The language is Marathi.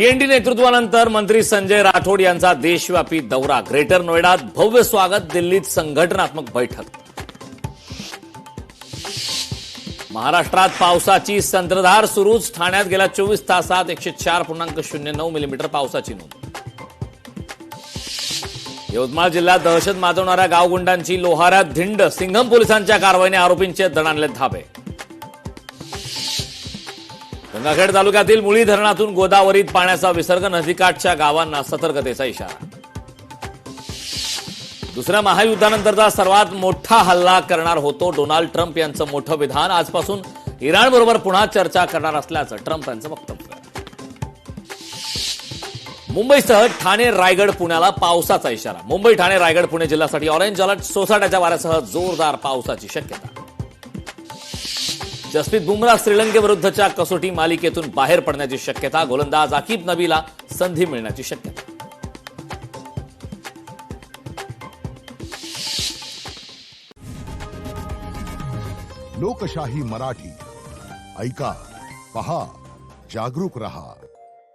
डीएनडी नेतृत्वानंतर मंत्री संजय राठोड यांचा देशव्यापी दौरा. ग्रेटर नोएडात भव्य स्वागत, दिल्लीत संघटनात्मक बैठक. महाराष्ट्रात पावसाची संततधार सुरूच. ठाण्यात गेल्या 24 तासात 104.09 मिलीमीटर पावसाची नोंद. यवतमाळ जिल्ह्यात दहशत माजवणाऱ्या गावगुंडांची लोहाऱ्यात धिंड. सिंघम पोलिसांच्या कारवाईने आरोपींचे दणाणले धाबे. गंगाखेड तालुक्यातील मुळी धरणातून गोदावरीत पाण्याचा विसर्ग. नदीकाठच्या गावांना सतर्कतेचा इशारा. दुसऱ्या महायुद्धानंतरचा सर्वात मोठा हल्ला करणार होतो डोनाल्ड ट्रम्प यांचं मोठं विधान. आजपासून इराणबरोबर पुन्हा चर्चा करणार असल्याचं ट्रम्प यांचं वक्तव्य. मुंबईसह ठाणे, रायगड, पुण्याला पावसाचा इशारा. मुंबई, ठाणे, रायगड, पुणे जिल्ह्यासाठी ऑरेंज अलर्ट. सोसाट्याच्या वाऱ्यासह जोरदार पावसाची शक्यता. जसप्रीत बुमराह श्रीलंकेविरुद्धच्या कसोटी मालिकेतून बाहेर पडण्याची शक्यता. गोलंदाज आकिब नबीला संधी मिळण्याची शक्यता. लोकशाही मराठी ऐका, पहा, जागरूक रहा.